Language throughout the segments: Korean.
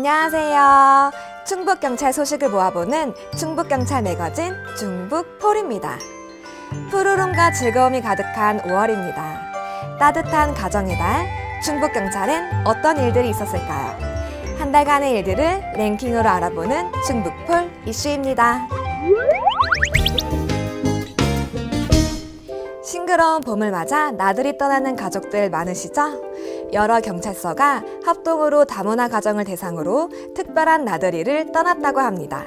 안녕하세요. 충북경찰 소식을 모아보는 충북경찰 매거진 충북폴입니다. 푸르름과 즐거움이 가득한 5월입니다. 따뜻한 가정의 달, 충북경찰엔 어떤 일들이 있었을까요? 한 달간의 일들을 랭킹으로 알아보는 충북폴 이슈입니다. 싱그러운 봄을 맞아 나들이 떠나는 가족들 많으시죠? 여러 경찰서가 합동으로 다문화 가정을 대상으로 특별한 나들이를 떠났다고 합니다.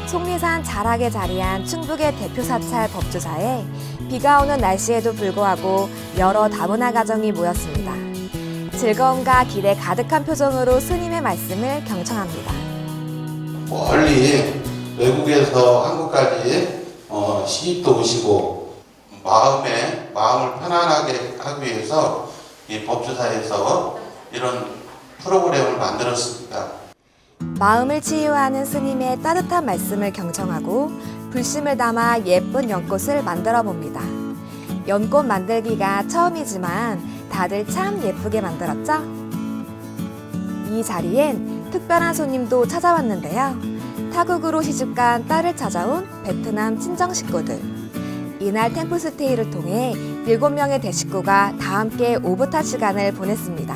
속리산 자락에 자리한 충북의 대표 사찰 법주사에 비가 오는 날씨에도 불구하고 여러 다문화 가정이 모였습니다. 즐거움과 기대 가득한 표정으로 스님의 말씀을 경청합니다. 멀리 외국에서 한국까지 시집도 오시고 마음을 편안하게 하기 위해서 이 법주사에서 이런 프로그램을 만들었습니다. 마음을 치유하는 스님의 따뜻한 말씀을 경청하고 불심을 담아 예쁜 연꽃을 만들어 봅니다. 연꽃 만들기가 처음이지만 다들 참 예쁘게 만들었죠? 이 자리엔 특별한 손님도 찾아왔는데요. 타국으로 시집간 딸을 찾아온 베트남 친정 식구들. 이날 템플스테이를 통해 7명의 대식구가 다 함께 오붓한 시간을 보냈습니다.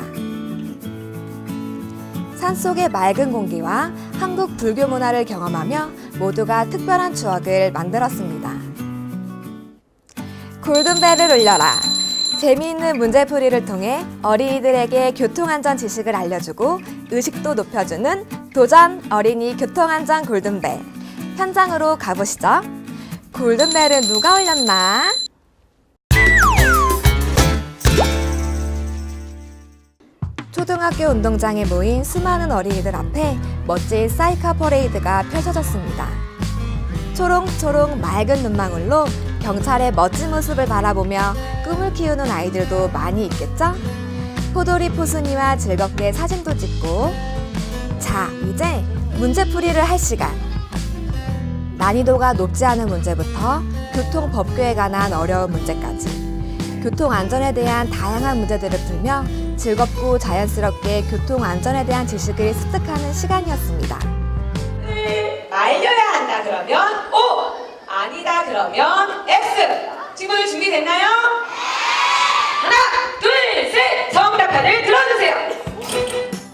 산속의 맑은 공기와 한국 불교 문화를 경험하며 모두가 특별한 추억을 만들었습니다. 골든벨을 울려라! 재미있는 문제풀이를 통해 어린이들에게 교통안전 지식을 알려주고 의식도 높여주는 도전 어린이 교통안전 골든벨. 현장으로 가보시죠. 골든벨은 누가 울렸나? 초등학교 운동장에 모인 수많은 어린이들 앞에 멋진 사이카 퍼레이드가 펼쳐졌습니다. 초롱초롱 맑은 눈망울로 경찰의 멋진 모습을 바라보며 꿈을 키우는 아이들도 많이 있겠죠? 포도리 포순이와 즐겁게 사진도 찍고 자, 이제 문제풀이를 할 시간! 난이도가 높지 않은 문제부터 교통법규에 관한 어려운 문제까지 교통안전에 대한 다양한 문제들을 풀며 즐겁고 자연스럽게 교통안전에 대한 지식을 습득하는 시간이었습니다. 말려야 한다 그러면 O, 아니다 그러면 X. 친구들 준비됐나요? 하나, 둘, 셋! 정답판을 들어주세요.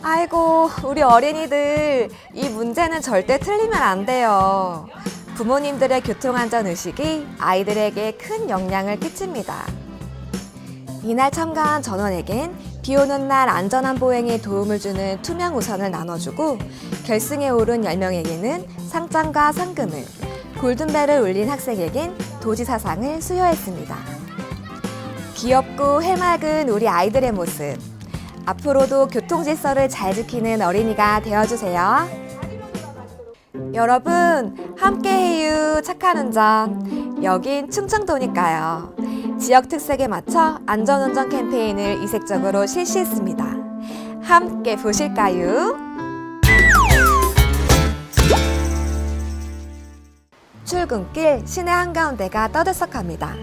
아이고, 우리 어린이들 이 문제는 절대 틀리면 안 돼요. 부모님들의 교통안전 의식이 아이들에게 큰 영향을 끼칩니다. 이날 참가한 전원에겐 비 오는 날 안전한 보행에 도움을 주는 투명 우산을 나눠주고 결승에 오른 10명에게는 상장과 상금을, 골든벨을 울린 학생에겐 도지사상을 수여했습니다. 귀엽고 해맑은 우리 아이들의 모습, 앞으로도 교통질서를 잘 지키는 어린이가 되어주세요. 여러분, 함께해요 착한 운전. 여긴 충청도니까요. 지역 특색에 맞춰 안전운전 캠페인을 이색적으로 실시했습니다. 함께 보실까요? 출근길 시내 한가운데가 떠들썩합니다.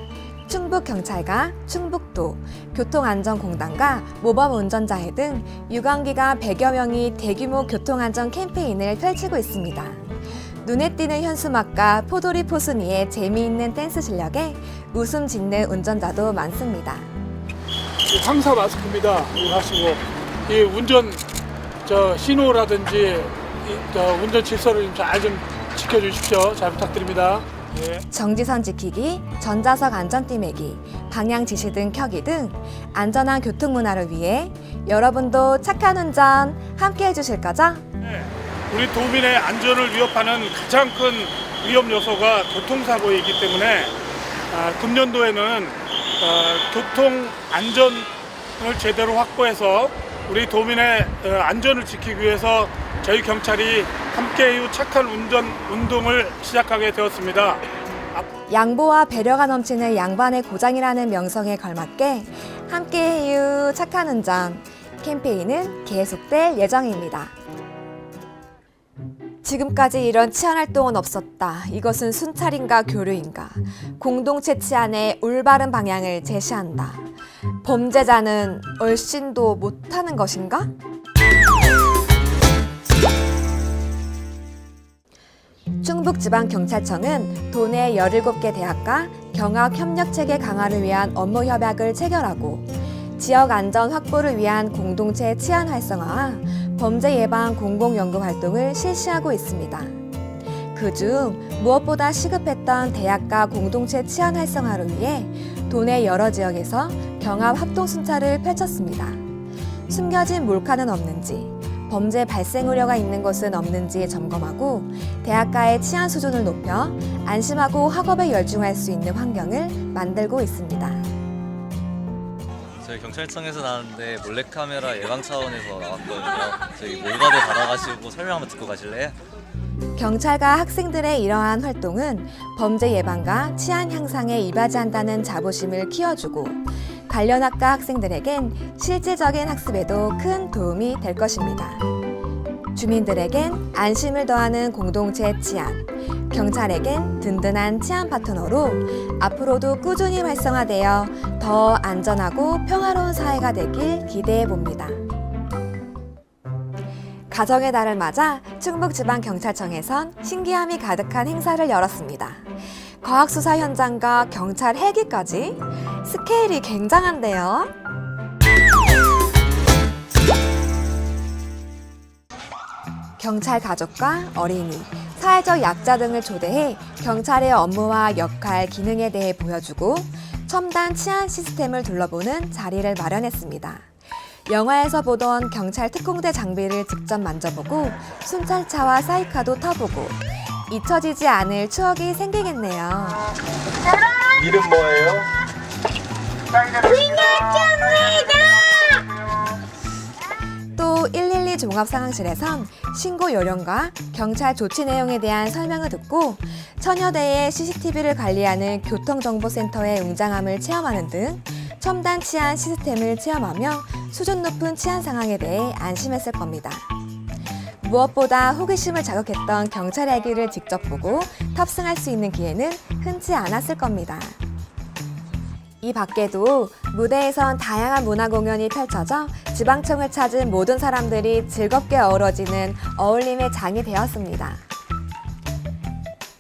충북경찰과 충북도, 교통안전공단과 모범운전자회 등 유관기가 100여 명이 대규모 교통안전 캠페인을 펼치고 있습니다. 눈에 띄는 현수막과 포도리 포순이의 재미있는 댄스 실력에 웃음 짓는 운전자도 많습니다. 황사 마스크입니다. 이거 하시고 이 운전 신호라든지 운전 질서를 잘 좀 지켜주십시오. 잘 부탁드립니다. 예. 정지선 지키기, 전자석 안전띠 매기, 방향 지시 등 켜기 등 안전한 교통 문화를 위해 여러분도 착한 운전 함께 해주실 거죠? 네. 우리 도민의 안전을 위협하는 가장 큰 위험 요소가 교통사고이기 때문에 금년도에는 교통 안전을 제대로 확보해서 우리 도민의 안전을 지키기 위해서 저희 경찰이 함께해요 착한 운전 운동을 시작하게 되었습니다. 양보와 배려가 넘치는 양반의 고장이라는 명성에 걸맞게 함께해요 착한 운전 캠페인은 계속될 예정입니다. 지금까지 이런 치안활동은 없었다. 이것은 순찰인가 교류인가. 공동체 치안의 올바른 방향을 제시한다. 범죄자는 얼씬도 못하는 것인가? 충북지방경찰청은 도내 17개 대학과 경학협력체계 강화를 위한 업무 협약을 체결하고 지역 안전 확보를 위한 공동체 치안 활성화와 범죄 예방 공공연구 활동을 실시하고 있습니다. 그중 무엇보다 시급했던 대학가 공동체 치안 활성화를 위해 도내 여러 지역에서 경합 합동 순찰을 펼쳤습니다. 숨겨진 몰카는 없는지, 범죄 발생 우려가 있는 곳은 없는지 점검하고 대학가의 치안 수준을 높여 안심하고 학업에 열중할 수 있는 환경을 만들고 있습니다. 저희 경찰청에서 나왔는데 몰래카메라 예방 차원에서 나왔거든요. 저희 몰바들 받아가시고 설명 한번 듣고 가실래요? 경찰과 학생들의 이러한 활동은 범죄 예방과 치안 향상에 이바지한다는 자부심을 키워주고 관련 학과 학생들에겐 실질적인 학습에도 큰 도움이 될 것입니다. 주민들에겐 안심을 더하는 공동체 치안, 경찰에겐 든든한 치안 파트너로 앞으로도 꾸준히 활성화되어 더 안전하고 평화로운 사회가 되길 기대해 봅니다. 가정의 달을 맞아 충북지방경찰청에선 신기함이 가득한 행사를 열었습니다. 과학수사 현장과 경찰 헬기까지 스케일이 굉장한데요. 경찰 가족과 어린이, 사회적 약자 등을 초대해 경찰의 업무와 역할, 기능에 대해 보여주고 첨단 치안 시스템을 둘러보는 자리를 마련했습니다. 영화에서 보던 경찰 특공대 장비를 직접 만져보고 순찰차와 사이카도 타보고 잊혀지지 않을 추억이 생기겠네요. 이름 뭐예요? 또 112 종합상황실에선 신고 요령과 경찰 조치 내용에 대한 설명을 듣고 천여 대의 CCTV를 관리하는 교통정보센터의 웅장함을 체험하는 등 첨단 치안 시스템을 체험하며 수준 높은 치안 상황에 대해 안심했을 겁니다. 무엇보다 호기심을 자극했던 경찰 헬기를 직접 보고 탑승할 수 있는 기회는 흔치 않았을 겁니다. 이 밖에도 무대에선 다양한 문화 공연이 펼쳐져 지방청을 찾은 모든 사람들이 즐겁게 어우러지는 어울림의 장이 되었습니다.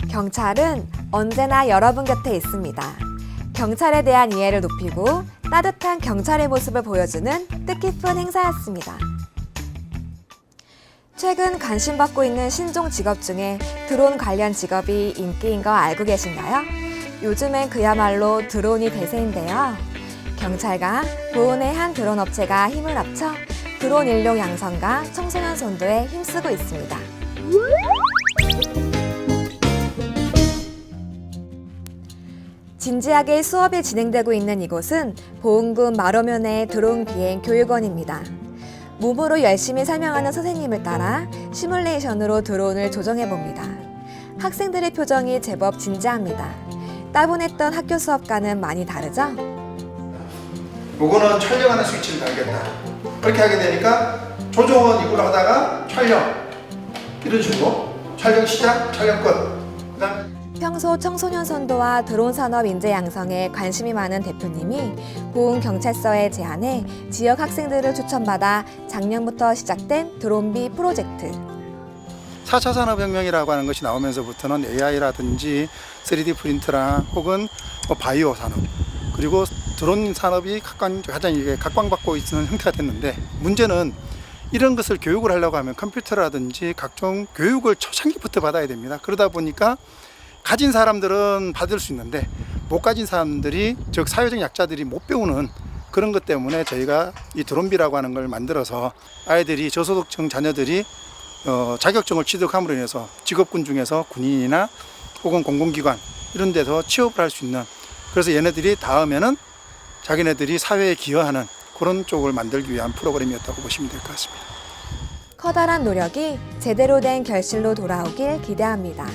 경찰은 언제나 여러분 곁에 있습니다. 경찰에 대한 이해를 높이고 따뜻한 경찰의 모습을 보여주는 뜻깊은 행사였습니다. 최근 관심받고 있는 신종 직업 중에 드론 관련 직업이 인기인 거 알고 계신가요? 요즘엔 그야말로 드론이 대세인데요. 경찰과 보훈의 한 드론 업체가 힘을 합쳐 드론 인력 양성과 청소년 선도에 힘쓰고 있습니다. 진지하게 수업이 진행되고 있는 이곳은 보은군 마로면의 드론 비행 교육원입니다. 몸으로 열심히 설명하는 선생님을 따라 시뮬레이션으로 드론을 조정해봅니다. 학생들의 표정이 제법 진지합니다. 따분했던 학교 수업과는 많이 다르죠? 요거는 촬영하는 스위치를 달겠다. 그렇게 하게 되니까 조정은 이걸 하다가 촬영 이런 식으로 촬영 시작, 촬영 끝. 그다음에 평소 청소년 선도와 드론 산업 인재 양성에 관심이 많은 대표님이 보훈경찰서에 제안해 지역 학생들을 추천받아 작년부터 시작된 드론비 프로젝트. 4차 산업혁명이라고 하는 것이 나오면서부터는 AI라든지 3D 프린터나 혹은 바이오 산업 그리고 드론 산업이 가장 각광받고 있는 형태가 됐는데 문제는 이런 것을 교육을 하려고 하면 컴퓨터라든지 각종 교육을 초창기부터 받아야 됩니다. 그러다 보니까 가진 사람들은 받을 수 있는데 못 가진 사람들이 즉 사회적 약자들이 못 배우는 그런 것 때문에 저희가 이 드론비라고 하는 걸 만들어서 아이들이 저소득층 자녀들이 자격증을 취득함으로 인해서 직업군 중에서 군인이나 혹은 공공기관 이런 데서 취업을 할 수 있는 그래서 얘네들이 다음에는 자기네들이 사회에 기여하는 그런 쪽을 만들기 위한 프로그램이었다고 보시면 될 것 같습니다. 커다란 노력이 제대로 된 결실로 돌아오길 기대합니다.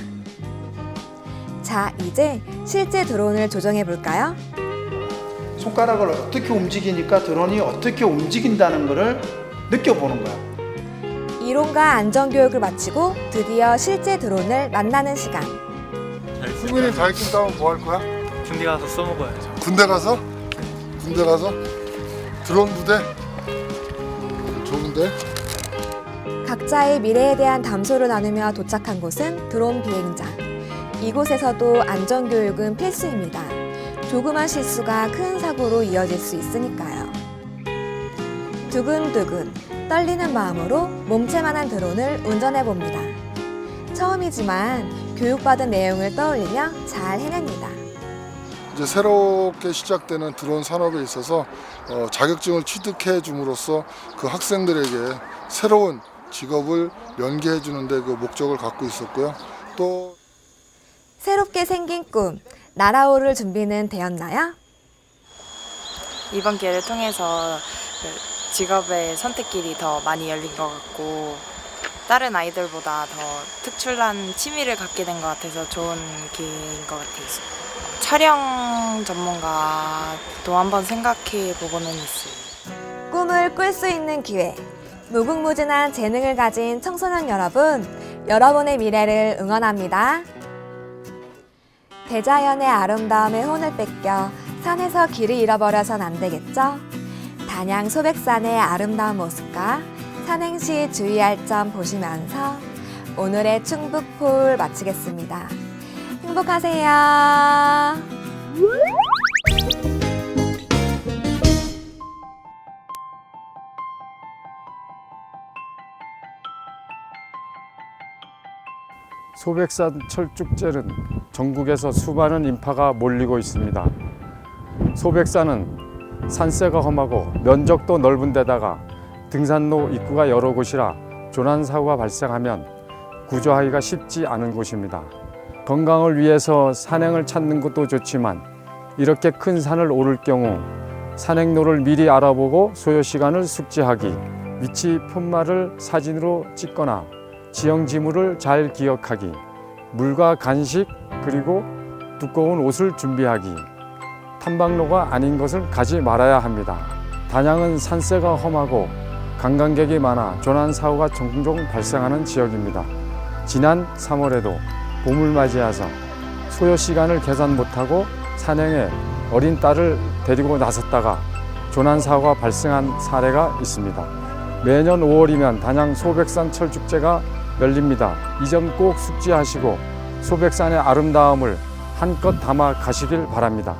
자, 이제 실제 드론을 조정해 볼까요? 손가락을 어떻게 움직이니까 드론이 어떻게 움직인다는 것을 느껴보는 거야. 이론과 안전교육을 마치고 드디어 실제 드론을 만나는 시간. 승민이 자격증 따면 뭐 할 거야? 군대 가서 써먹어야죠. 군대 가서? 군대 가서? 드론 부대 좋은데? 각자의 미래에 대한 담소를 나누며 도착한 곳은 드론 비행장. 이곳에서도 안전교육은 필수입니다. 조그만 실수가 큰 사고로 이어질 수 있으니까요. 두근두근 떨리는 마음으로 몸체만한 드론을 운전해봅니다. 처음이지만 교육받은 내용을 떠올리며 잘 해냅니다. 이제 새롭게 시작되는 드론 산업에 있어서 자격증을 취득해 줌으로써 그 학생들에게 새로운 직업을 연계해 주는데 그 목적을 갖고 있었고요. 또 새롭게 생긴 꿈, 날아오를 준비는 되었나요? 이번 기회를 통해서 직업의 선택길이 더 많이 열린 것 같고 다른 아이들보다 더 특출난 취미를 갖게 된 것 같아서 좋은 기회인 것 같아요. 촬영 전문가도 한번 생각해 보고는 있어요. 꿈을 꿀 수 있는 기회. 무궁무진한 재능을 가진 청소년 여러분, 여러분의 미래를 응원합니다. 대자연의 아름다움에 혼을 뺏겨 산에서 길을 잃어버려선 안 되겠죠? 단양 소백산의 아름다운 모습과 산행 시 주의할 점 보시면서 오늘의 충북포울 마치겠습니다. 행복하세요. 소백산 철쭉제는 전국에서 수많은 인파가 몰리고 있습니다. 소백산은 산세가 험하고 면적도 넓은 데다가 등산로 입구가 여러 곳이라 조난사고가 발생하면 구조하기가 쉽지 않은 곳입니다. 건강을 위해서 산행을 찾는 것도 좋지만 이렇게 큰 산을 오를 경우 산행로를 미리 알아보고 소요시간을 숙지하기, 위치 편말을 사진으로 찍거나 지형 지물을 잘 기억하기, 물과 간식 그리고 두꺼운 옷을 준비하기, 탐방로가 아닌 것을 가지 말아야 합니다. 단양은 산세가 험하고 관광객이 많아 조난사고가 종종 발생하는 지역입니다. 지난 3월에도 봄을 맞이해서 소요시간을 계산 못하고 산행에 어린 딸을 데리고 나섰다가 조난사고가 발생한 사례가 있습니다. 매년 5월이면 단양 소백산 철쭉제가 열립니다. 이 점 꼭 숙지하시고 소백산의 아름다움을 한껏 담아 가시길 바랍니다.